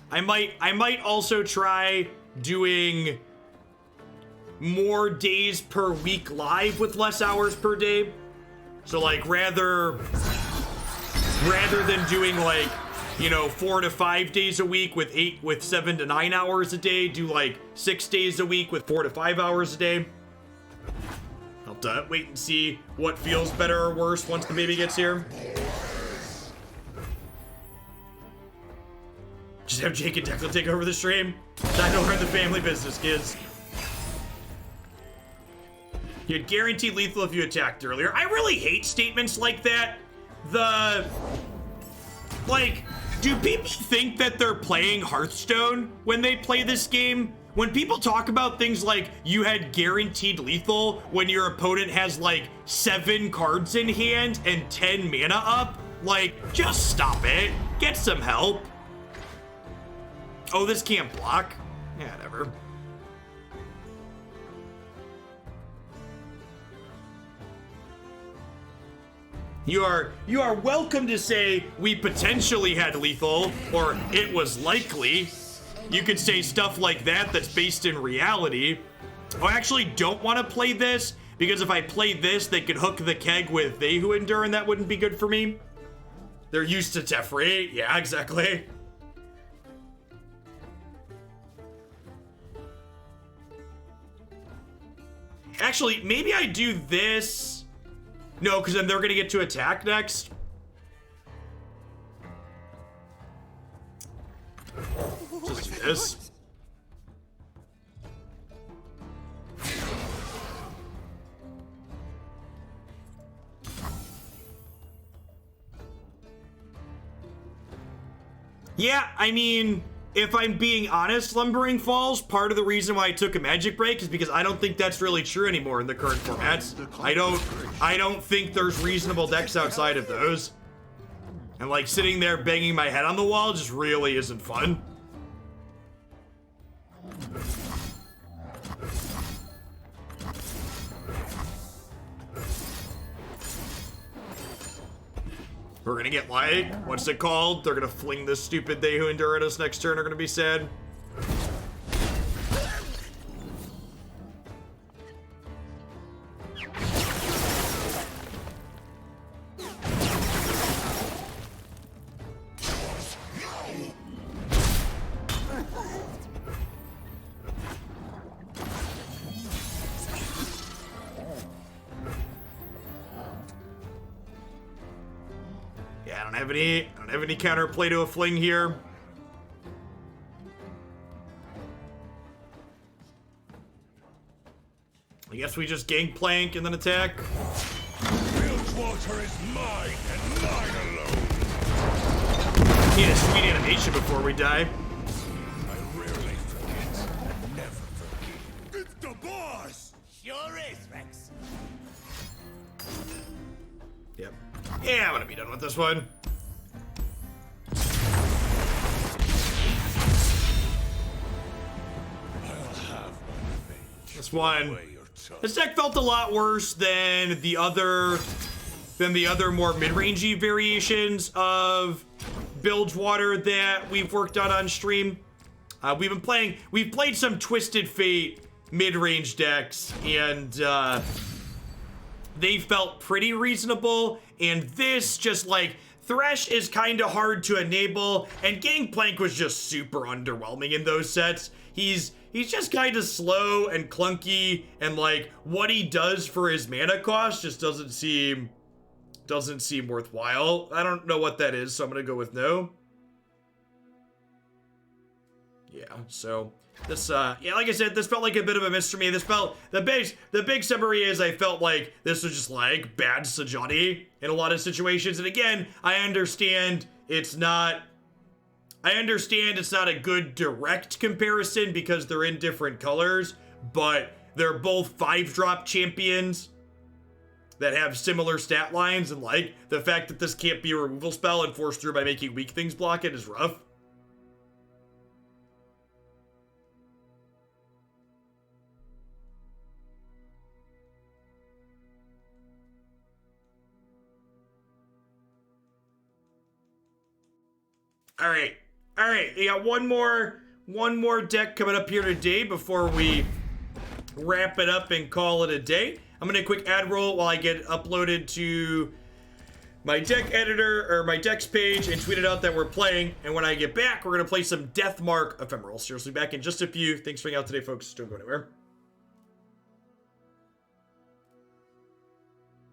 I might also try doing more days per week live with less hours per day. So like rather than doing like, you know, 4 to 5 days a week with 7 to 9 hours a day, do like 6 days a week with 4 to 5 hours a day. I'll have to wait and see what feels better or worse once the baby gets here. Just have Jake and Declan take over the stream. Time to learn the family business, kids. You had guaranteed lethal if you attacked earlier. I really hate statements like that. Do people think that they're playing Hearthstone when they play this game? When people talk about things like you had guaranteed lethal when your opponent has like 7 cards in hand and 10 mana up, like, just stop it. Get some help. Oh, this can't block? Yeah, whatever. You are welcome to say we potentially had lethal, or it was likely. You could say stuff like that that's based in reality. I actually don't want to play this, because if I play this, they could hook the keg with They Who Endure, and that wouldn't be good for me. They're used to Teferi. Yeah, exactly. Actually, maybe I do this. No, because then they're going to get to attack next. Just do this. Yeah, I mean, if I'm being honest, Slumbering Falls, part of the reason why I took a magic break is because I don't think that's really true anymore in the current formats. I don't think there's reasonable decks outside of those. And like sitting there banging my head on the wall just really isn't fun. We're gonna get like, what's it called? They're gonna fling this stupid They Who Endure at us next turn are gonna be sad. Yeah, I don't have any counterplay to a fling here. I guess we just Gangplank and then attack. Bilgewater is mine and mine alone. Need a sweet animation before we die. I rarely forget and never forgive. It's the boss! Sure is, Rex. Yep. Yeah, I'm gonna be done with this one. This one. This deck felt a lot worse than the other more mid-rangey variations of Bilgewater that we've worked on stream. We've played some Twisted Fate mid-range decks, and they felt pretty reasonable. And this just like Thresh is kind of hard to enable, and Gangplank was just super underwhelming in those sets. He's just kind of slow and clunky, and like what he does for his mana cost just doesn't seem worthwhile. I don't know what that is, so I'm gonna go with no. Yeah, so this yeah, like I said, this felt like a bit of a miss for me. This felt the big summary is I felt like this was just like bad Sajani in a lot of situations. And again, I understand it's not a good direct comparison because they're in different colors, but they're both 5-drop champions that have similar stat lines, and like the fact that this can't be a removal spell and forced through by making weak things block it is rough. All right, we got one more deck coming up here today before we wrap it up and call it a day. I'm gonna quick ad roll while I get uploaded to my deck editor or my decks page and tweet it out that we're playing. And when I get back, we're gonna play some Deathmark Ephemerals. Seriously, back in just a few. Thanks for hanging out today, folks. Don't go anywhere.